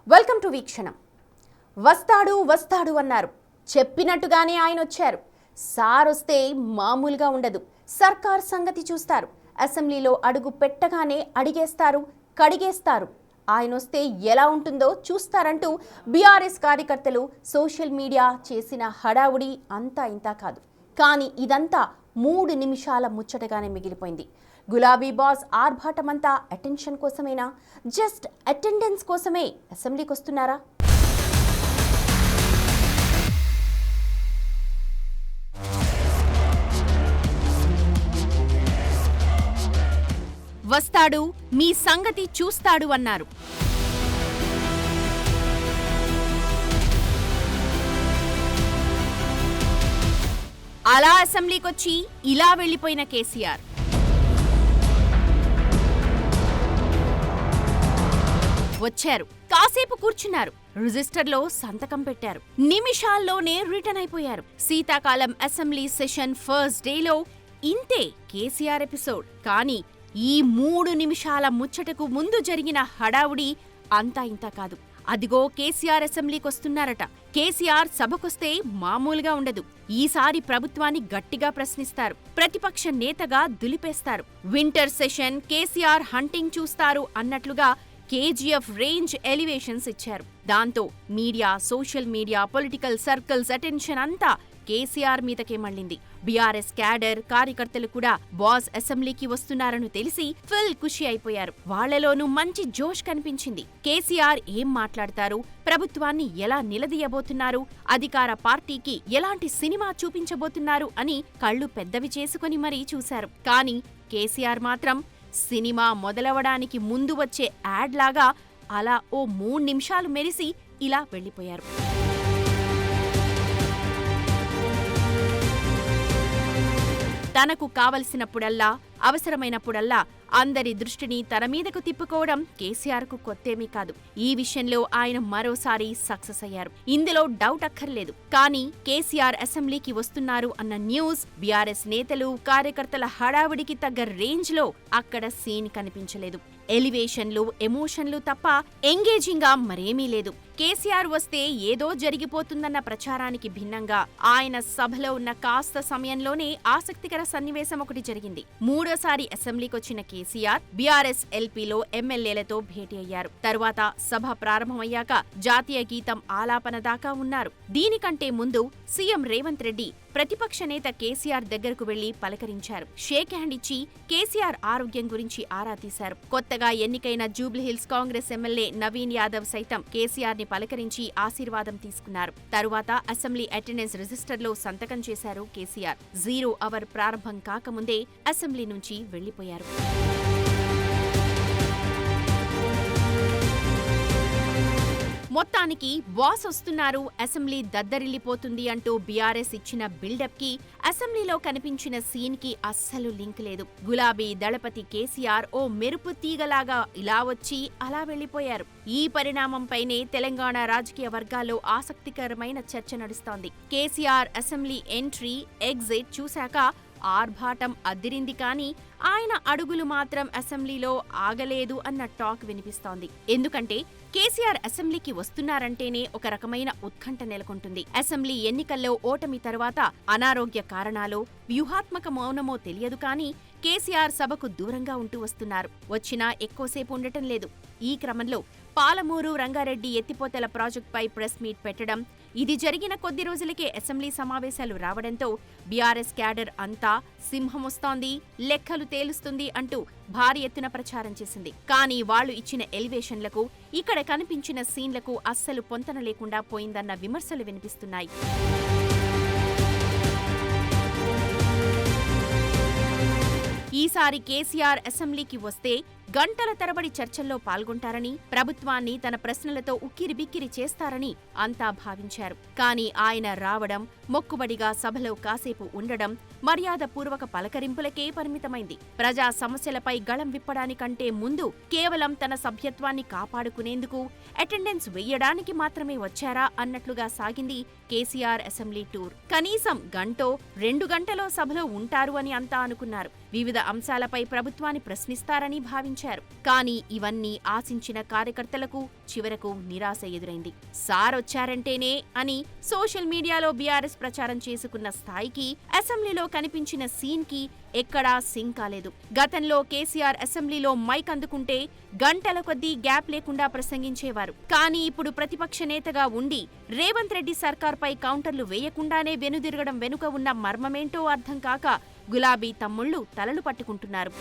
Welcome to వీక్షణం. వస్తాడు వస్తాడు అన్నారు, చెప్పినట్టుగానే ఆయన వచ్చారు. సార్ వస్తే మామూలుగా ఉండదు. సర్కార్ సంగతి చూస్తారు. అసెంబ్లీలో అడుగు పెట్టగానే అడిగేస్తారు, కడిగేస్తారు. ఆయన వస్తే ఎలా ఉంటుందో చూస్తారంటూ బీఆర్ఎస్ కార్యకర్తలు సోషల్ మీడియా చేసిన హడావుడి అంతా ఇంతా కాదు. కానీ ఇదంతా 3 నిమిషాల ముచ్చటగానే మిగిలిపోయింది. గులాబీ బాస్ ఆర్భాటమంతా అటెన్షన్ కోసమేనా, జస్ట్ అటెండెన్స్ కోసమే అసెంబ్లీకి వస్తున్నారా? వస్తాడు, మీ సంగతి చూస్తాడు అన్నారు. అలా అసెంబ్లీకొచ్చి ఇలా వెళ్లిపోయిన కేసీఆర్ వచ్చారు, కాసేపు కూర్చున్నారు, రిజిస్టర్లో సంతకం పెట్టారు, నిమిషాల్లోనే రిటర్న్ అయిపోయారు. శీతాకాలం అసెంబ్లీ సెషన్ ఫస్ట్ డేలో ఇంతే కేసీఆర్ ఎపిసోడ్. కానీ ఈ 3 నిమిషాల ముచ్చటకు ముందు జరిగిన హడావుడి అంతా ఇంతా కాదు. అదిగో కేసీఆర్ అసెంబ్లీకొస్తున్నారట. కేసీఆర్ సభకొస్తే మామూలుగా ఉండదు. ఈసారి ప్రభుత్వాన్ని గట్టిగా ప్రశ్నిస్తారు, ప్రతిపక్ష నేతగా దులిపేస్తారు. వింటర్ సెషన్ కేసీఆర్ హంటింగ్ చూస్తారు అన్నట్లుగా కేజీఎఫ్ రేంజ్ ఎలివేషన్స్ ఇచ్చారు. దాంతో media, social media, political circles attention అంతా కేసీఆర్ మీదకే మళ్లింది. బీఆర్ఎస్ క్యాడర్, కార్యకర్తలు కూడా బాస్ అసెంబ్లీకి వస్తున్నారని తెలిసి ఫుల్ ఖుషి అయిపోయారు. వాళ్లలోనూ మంచి జోష్ కనిపించింది. కేసీఆర్ ఏం మాట్లాడతారు, ప్రభుత్వాన్ని ఎలా నిలదీయబోతున్నారు, అధికార పార్టీకి ఎలాంటి సినిమా చూపించబోతున్నారు అని కళ్లు పెద్దవి చేసుకుని మరీ చూశారు. కానీ కేసీఆర్ మాత్రం సినిమా మొదలవడానికి ముందు వచ్చే యాడ్ లాగా అలా ఓ 3 నిమిషాలు మెరిసి ఇలా వెళ్లిపోయారు. తనకు కావలసినప్పుడల్లా, అవసరమైనప్పుడల్లా అందరి దృష్టిని తన మీదకు తిప్పుకోవడం కేసీఆర్కు కొత్తేమీ కాదు. ఈ విషయంలో ఆయన మరోసారి సక్సెస్ అయ్యారు. ఇందులో డౌట్ అక్కర్లేదు. కానీ కేసీఆర్ అసెంబ్లీకి వస్తున్నారు అన్న న్యూస్ బీఆర్ఎస్ నేతలు, కార్యకర్తల హడావుడికి తగ్గ రేంజ్లో అక్కడ సీన్ కనిపించలేదు. ఎలివేషన్లు, ఎమోషన్లు తప్ప ఎంగేజింగ్గా మరేమీ లేదు. కేసీఆర్ వస్తే ఏదో జరిగిపోతుందన్న ప్రచారానికి భిన్నంగా ఆయన సభలో ఉన్న కాస్త సమయంలోనే ఆసక్తికర సన్నివేశం ఒకటి జరిగింది. 3వ అసెంబ్లీకొచ్చిన కేసీఆర్ బీఆర్ఎస్ ఎల్పీలో ఎమ్మెల్యేలతో భేటీ అయ్యారు. తరువాత సభ ప్రారంభమయ్యాక జాతీయ గీతం ఆలాపన దాకా ఉన్నారు. దీనికంటే ముందు సీఎం రేవంత్ రెడ్డి ప్రతిపక్ష నేత కేసీఆర్ దగ్గరకు వెళ్లి పలకరించారు. షేక్ హ్యాండ్ ఇచ్చి కేసీఆర్ ఆరోగ్యం గురించి ఆరా తీశారు. కొత్తగా ఎన్నికైన జూబ్లీహిల్స్ కాంగ్రెస్ ఎమ్మెల్యే నవీన్ యాదవ్ సైతం కేసీఆర్ ని పలకరించి ఆశీర్వాదం తీసుకున్నారు. తరువాత అసెంబ్లీ అటెండెన్స్ రిజిస్టర్లో సంతకం చేశారు కేసీఆర్. 0 అవర్ ప్రారంభం కాకముందే అసెంబ్లీ నుంచి వెళ్లిపోయారు. మొత్తానికి బాస్ వస్తున్నారు, అసెంబ్లీ దద్దరిల్లిపోతుంది అంటూ బీఆర్ఎస్ ఇచ్చిన బిల్డప్ కి అసెంబ్లీలో కనిపించిన సీన్ కి అస్సలు లింక్ లేదు. గులాబీ దళపతి కేసీఆర్ ఓ మెరుపు తీగలాగా ఇలా వచ్చి అలా వెళ్లిపోయారు. ఈ పరిణామంపైనే తెలంగాణ రాజకీయ వర్గాల్లో ఆసక్తికరమైన చర్చ నడుస్తోంది. కేసీఆర్ అసెంబ్లీ ఎంట్రీ, ఎగ్జిట్ చూశాక ఆర్భాటం అద్దిరింది. కానీ ఆయన అడుగులు మాత్రం అసెంబ్లీలో ఆగలేదు అన్న టాక్ వినిపిస్తోంది. ఎందుకంటే కేసీఆర్ అసెంబ్లీకి వస్తున్నారంటేనే ఒక రకమైన ఉత్కంఠ నెలకొంటుంది. అసెంబ్లీ ఎన్నికల్లో ఓటమి తర్వాత అనారోగ్య కారణాలో, వ్యూహాత్మక మౌనమో తెలియదు కానీ కేసీఆర్ సభకు దూరంగా ఉంటూ వస్తున్నారు. వచ్చినా ఎక్కువసేపు ఉండటం లేదు. ఈ క్రమంలో పాలమూరు రంగారెడ్డి ఎత్తిపోతల ప్రాజెక్టుపై ప్రెస్ మీట్ పెట్టడం, ఇది జరిగిన కొద్ది రోజులకే అసెంబ్లీ సమావేశాలు రావడంతో బీఆర్ఎస్ క్యాడర్ అంతా సింహమొస్తోంది, లెక్కలు తేలుస్తుంది అంటూ భారీ ఎత్తున ప్రచారం చేసింది. కానీ వాళ్లు ఇచ్చిన ఎలివేషన్లకు, ఇక్కడ కనిపించిన సీన్లకు అస్సలు పొంతన లేకుండా పోయిందన్న విమర్శలు వినిపిస్తున్నాయి. ఈసారి కేసీఆర్ అసెంబ్లీకి వస్తే గంటల తరబడి చర్చల్లో పాల్గొంటారని, ప్రభుత్వాన్ని తన ప్రశ్నలతో ఉక్కిరిబిక్కిరి చేస్తారని అంతా భావించారు. కానీ ఆయన రావడం, మొక్కుబడిగా సభలో కాసేపు ఉండడం, మర్యాదపూర్వక పలకరింపులకే పరిమితమైంది. ప్రజా సమస్యలపై గళం విప్పడానికంటే ముందు కేవలం తన సభ్యత్వాన్ని కాపాడుకునేందుకు, అటెండెన్స్ వెయ్యడానికి మాత్రమే వచ్చారా అన్నట్లుగా సాగింది కేసీఆర్ అసెంబ్లీ టూర్. కనీసం గంటో 2 గంటలో సభలో ఉంటారు అని అంతా అనుకున్నారు. వివిధ అంశాలపై ప్రభుత్వాన్ని ప్రశ్నిస్తారని భావించారు. ప్రకటించారు. కానీ ఇవన్నీ ఆశించిన కార్యకర్తలకు చివరకు నిరాశ ఎదురైంది. సార్ వచ్చారంటేనే అని సోషల్ మీడియాలో బీఆర్ఎస్ ప్రచారం చేసుకున్న స్థాయికి అసెంబ్లీలో కనిపించిన సీన్ కి ఎక్కడా సింక్ కాలేదు. గతంలో కేసీఆర్ అసెంబ్లీలో మైక్ అందుకుంటే గంటల కొద్దీ గ్యాప్ లేకుండా ప్రసంగించేవారు. కానీ ఇప్పుడు ప్రతిపక్ష నేతగా ఉండి రేవంత్ రెడ్డి సర్కార్పై కౌంటర్లు వేయకుండానే వెనుదిరగడం వెనుక ఉన్న మర్మమేంటో అర్థం కాక గులాబీ తమ్ముళ్లు తలలు పట్టుకుంటున్నారు.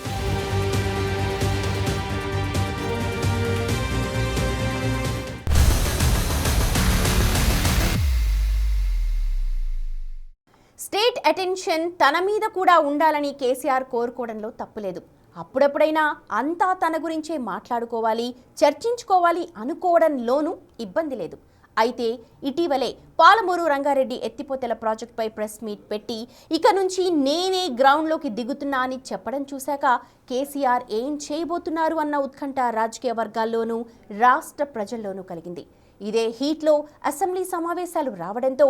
స్టేట్ అటెన్షన్ తన మీద కూడా ఉండాలని కేసీఆర్ కోరుకోవడంలో తప్పులేదు. అప్పుడప్పుడైనా అంతా తన గురించే మాట్లాడుకోవాలి, చర్చించుకోవాలి అనుకోవడంలోనూ ఇబ్బంది లేదు. అయితే ఇటీవలే పాలమూరు రంగారెడ్డి ఎత్తిపోతల ప్రాజెక్టుపై ప్రెస్ మీట్ పెట్టి ఇక నుంచి నేనే గ్రౌండ్లోకి దిగుతున్నా అని చెప్పడం చూశాక కేసీఆర్ ఏం చేయబోతున్నారు అన్న ఉత్కంఠ రాజకీయ వర్గాల్లోనూ రాష్ట్ర ప్రజల్లోనూ కలిగింది. ఇదే హీట్లో అసెంబ్లీ సమావేశాలు రావడంతో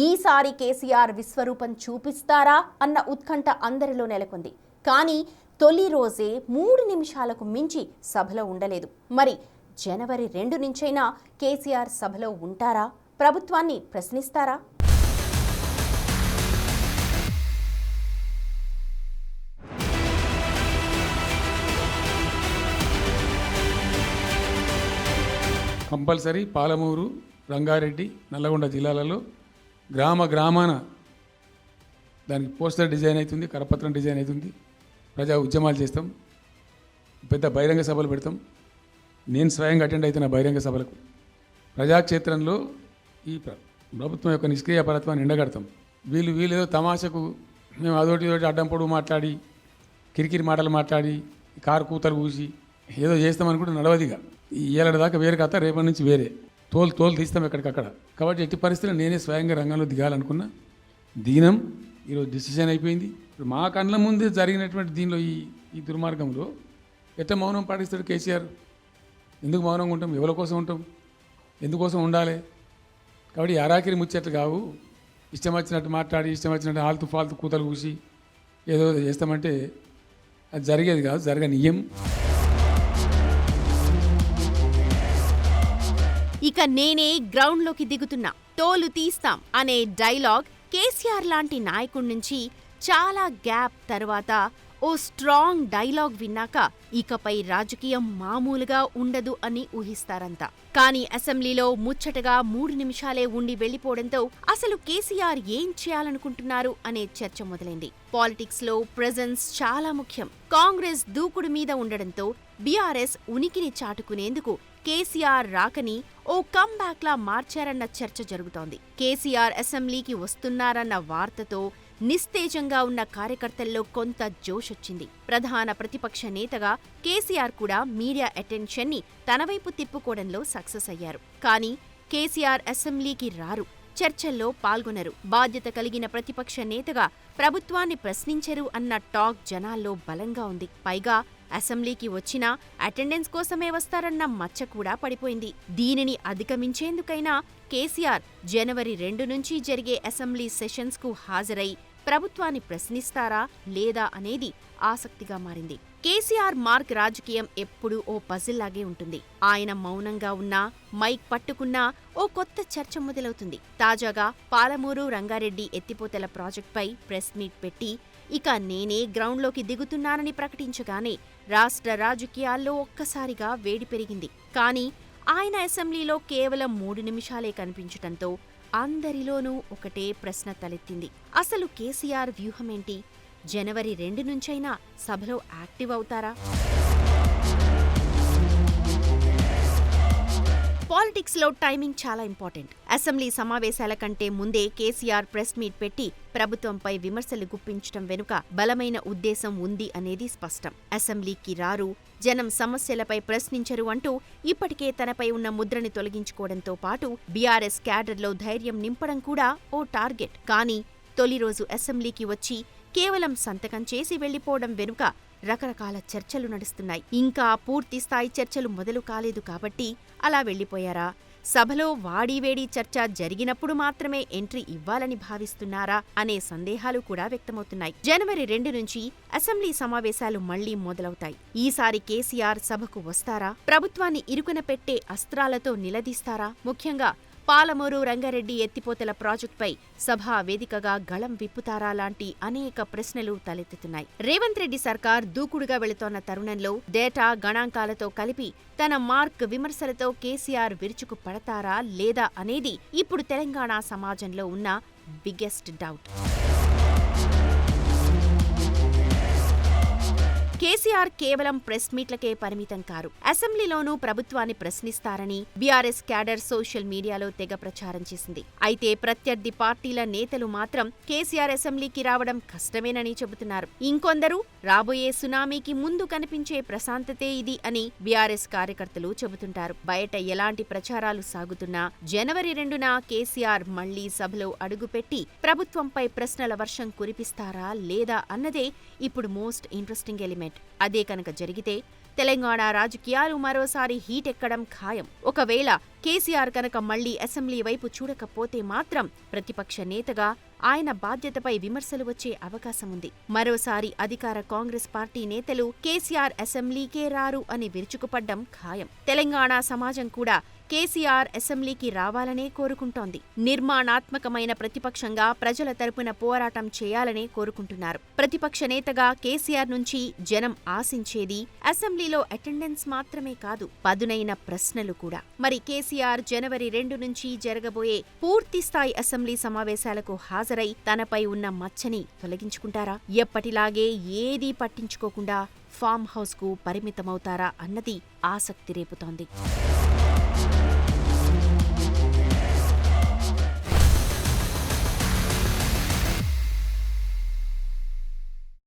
ఈసారి కేసీఆర్ విశ్వరూపం చూపిస్తారా అన్న ఉత్కంఠ అందరిలో నెలకొంది. కానీ తొలి రోజే 3 నిమిషాలకు మించి సభలో ఉండలేదు. మరి జనవరి 2 నుంచైనా కేసీఆర్ సభలో ఉంటారా? ప్రభుత్వాన్ని ప్రశ్నిస్తారా? కంపల్సరీ పాలమూరు, రంగారెడ్డి, నల్లగొండ జిల్లాలలో గ్రామాన దానికి పోస్టర్ డిజైన్ అవుతుంది, కరపత్రం డిజైన్ అవుతుంది. ప్రజా ఉద్యమాలు చేస్తాం, పెద్ద బహిరంగ సభలు పెడతాం. నేను స్వయంగా అటెండ్ అవుతున్న బహిరంగ సభలకు. ప్రజాక్షేత్రంలో ఈ ప్రభుత్వం యొక్క నిష్క్రియాపరత్వాన్ని ఎండగడతాం. వీళ్ళు ఏదో తమాషకు మేము అదోటి అడ్డం పొడుగు మాట్లాడి, కిరికిరి మాటలు మాట్లాడి, కారు కూతలు కూసి ఏదో చేస్తామనుకుంటే నడవదిగా. ఈ ఏళ్ళ దాకా వేరే కథ, రేపటి నుంచి వేరే తోలు తీస్తాం ఎక్కడికక్కడ. కాబట్టి ఎట్టి పరిస్థితుల్లో నేనే స్వయంగా రంగంలో దిగాలనుకున్నా. దీనం ఈరోజు డిసిషన్ అయిపోయింది. ఇప్పుడు మా కళ్ళ ముందే జరిగినటువంటి దీనిలో ఈ దుర్మార్గంలో ఎట్లా మౌనం పాటిస్తాడు కేసీఆర్? ఎందుకు మౌనంగా ఉంటాం? ఎవరి కోసం ఉంటాం? ఎందుకోసం ఉండాలి? కాబట్టి అరాకిరి ముచ్చట్లు కావు. ఇష్టం వచ్చినట్టు మాట్లాడి, ఇష్టం వచ్చినట్టు ఆల్తు ఫాల్తు కూతలు కూసి ఏదో చేస్తామంటే అది జరిగేది కాదు, జరగనీయం. ఇక నేనే గ్రౌండ్లోకి దిగుతున్నా, తోలు తీస్తాం అనే డైలాగ్ కేసీఆర్ లాంటి నాయకుడి నుంచి చాలా గ్యాప్ తర్వాత ఓ స్ట్రాంగ్ డైలాగ్ విన్నాక ఇకపై రాజకీయం మామూలుగా ఉండదు అని ఊహిస్తారంతా. కానీ అసెంబ్లీలో ముచ్చటగా 3 నిమిషాలే ఉండి వెళ్లిపోవడంతో అసలు కేసీఆర్ ఏం చేయాలనుకుంటున్నారు అనే చర్చ మొదలైంది. పాలిటిక్స్ లో ప్రెజెన్స్ చాలా ముఖ్యం. కాంగ్రెస్ దూకుడు మీద ఉండడంతో బీఆర్ఎస్ ఉనికిని చాటుకునేందుకు కేసీఆర్ రాకని ఓ కమ్బ్యాక్ లా మార్చారన్న చర్చ జరుగుతోంది. కేసీఆర్ అసెంబ్లీకి వస్తున్నారన్న వార్తతో నిస్తేజంగా ఉన్న కార్యకర్తల్లో కొంత జోషొచ్చింది. ప్రధాన ప్రతిపక్ష నేతగా కేసీఆర్ కూడా మీడియా అటెన్షన్ ని తనవైపు తిప్పుకోవడంలో సక్సెస్ అయ్యారు. కానీ కేసీఆర్ అసెంబ్లీకి రారు, చర్చల్లో పాల్గొనరు. బాధ్యత కలిగిన ప్రతిపక్ష నేతగా ప్రభుత్వాన్ని ప్రశ్నించరు అన్న టాక్ జనాల్లో బలంగా ఉంది. పైగా అసెంబ్లీకి వచ్చినా అటెండెన్స్ కోసమే వస్తారన్న మచ్చ కూడా పడిపోయింది. దీనిని అధిగమించేందుకైనా కేసీఆర్ జనవరి 2 నుంచి జరిగే అసెంబ్లీ సెషన్స్ కు హాజరై ప్రభుత్వాన్ని ప్రశ్నిస్తారా లేదా అనేది ఆసక్తిగా మారింది. కేసీఆర్ మార్క్ రాజకీయం ఎప్పుడూ ఓ పజిల్లాగే ఉంటుంది. ఆయన మౌనంగా ఉన్నా, మైక్ పట్టుకున్నా ఓ కొత్త చర్చ మొదలవుతుంది. తాజాగా పాలమూరు రంగారెడ్డి ఎత్తిపోతల ప్రాజెక్టుపై ప్రెస్ మీట్ పెట్టి ఇక నేనే గ్రౌండ్లోకి దిగుతున్నానని ప్రకటించగానే రాష్ట్ర రాజకీయాల్లో ఒక్కసారిగా వేడి పెరిగింది. కానీ ఆయన అసెంబ్లీలో కేవలం 3 నిమిషాలే కనిపించటంతో అందరిలోనూ ఒకటే ప్రశ్న తలెత్తింది. అసలు కేసీఆర్ వ్యూహమేంటి? జనవరి 2 నుంచైనా సభలో యాక్టివ్ అవుతారా? పాలిటిక్స్ లో టైమింగ్ చాలా ఇంపార్టెంట్. అసెంబ్లీ సమావేశాల కంటే ముందే కేసీఆర్ ప్రెస్ మీట్ పెట్టి ప్రభుత్వంపై విమర్శలు గుప్పించడం వెనుక బలమైన ఉద్దేశం ఉంది అనేది స్పష్టం. అసెంబ్లీకి రారు, జనం సమస్యలపై ప్రశ్నించరు అంటూ ఇప్పటికే తనపై ఉన్న ముద్రని తొలగించుకోవడంతో పాటు బీఆర్ఎస్ క్యాడర్లో ధైర్యం నింపడం కూడా ఓ టార్గెట్. కానీ తొలి రోజు అసెంబ్లీకి వచ్చి కేవలం సంతకం చేసి వెళ్లిపోవడం వెనుక రకరకాల చర్చలు నడుస్తున్నాయి. ఇంకా పూర్తి స్థాయి చర్చలు మొదలు కాలేదు కాబట్టి అలా వెళ్లిపోయారా? సభలో వాడీవేడి చర్చ జరిగినప్పుడు మాత్రమే ఎంట్రీ ఇవ్వాలని భావిస్తున్నారా అనే సందేహాలు కూడా వ్యక్తమవుతున్నాయి. జనవరి 2 నుంచి అసెంబ్లీ సమావేశాలు మళ్లీ మొదలవుతాయి. ఈసారి కేసీఆర్ సభకు వస్తారా? ప్రభుత్వాన్ని ఇరుకున పెట్టే అస్త్రాలతో నిలదీస్తారా? ముఖ్యంగా పాలమూరు రంగారెడ్డి ఎత్తిపోతల ప్రాజెక్టుపై సభా వేదికగా గళం విప్పుతారా లాంటి అనేక ప్రశ్నలు తలెత్తుతున్నాయి. రేవంత్ రెడ్డి సర్కార్ దూకుడుగా వెళుతోన్న తరుణంలో డేటా గణాంకాలతో కలిపి తన మార్క్ విమర్శలతో కేసీఆర్ విరుచుకు పడతారా లేదా అనేది ఇప్పుడు తెలంగాణ సమాజంలో ఉన్న బిగ్గెస్ట్ డౌట్. కేసీఆర్ కేవలం ప్రెస్ మీట్లకే పరిమితం కారు. అసెంబ్లీలోనూ ప్రభుత్వాన్ని ప్రశ్నిస్తారని బీఆర్ఎస్ క్యాడర్ సోషల్ మీడియాలో తెగ ప్రచారం చేసింది. అయితే ప్రత్యర్థి పార్టీల నేతలు మాత్రం కేసీఆర్ అసెంబ్లీకి రావడం కష్టమేనని చెబుతున్నారు. ఇంకొందరు రాబోయే సునామీకి ముందు కనిపించే ప్రశాంతతే ఇది అని బీఆర్ఎస్ కార్యకర్తలు చెబుతుంటారు. బయట ఎలాంటి ప్రచారాలు సాగుతున్నా జనవరి 2న కేసీఆర్ మళ్లీ సభలో అడుగుపెట్టి ప్రభుత్వంపై ప్రశ్నల వర్షం కురిపిస్తారా లేదా అన్నదే ఇప్పుడు మోస్ట్ ఇంట్రెస్టింగ్ ఎలిమెంట్. అదే కనుక జరిగితే తెలంగాణ రాజకీయాలు మరోసారి హీట్ ఎక్కడం ఖాయం. ఒకవేళ కేసీఆర్ కనుక మళ్లీ అసెంబ్లీ వైపు చూడకపోతే మాత్రం ప్రతిపక్ష నేతగా ఆయన బాధ్యతపై విమర్శలు వచ్చే అవకాశం ఉంది. మరోసారి అధికార కాంగ్రెస్ పార్టీ నేతలు కేసీఆర్ అసెంబ్లీకే రారు అని విరుచుకుపడ్డం ఖాయం. తెలంగాణ సమాజం కూడా కేసీఆర్ అసెంబ్లీకి రావాలనే కోరుకుంటోంది. నిర్మాణాత్మకమైన ప్రతిపక్షంగా ప్రజల తరపున పోరాటం చేయాలనే కోరుకుంటున్నారు. ప్రతిపక్ష నేతగా కేసీఆర్ నుంచి జనం ఆశించేది అసెంబ్లీలో అటెండెన్స్ మాత్రమే కాదు, పదునైన ప్రశ్నలు కూడా. మరి కేసీఆర్ జనవరి 2 నుంచి జరగబోయే పూర్తిస్థాయి అసెంబ్లీ సమావేశాలకు హాజరై తనపై ఉన్న మచ్చని తొలగించుకుంటారా? ఎప్పటిలాగే ఏదీ పట్టించుకోకుండా ఫామ్ హౌస్కు పరిమితమవుతారా అన్నది ఆసక్తి రేపుతోంది.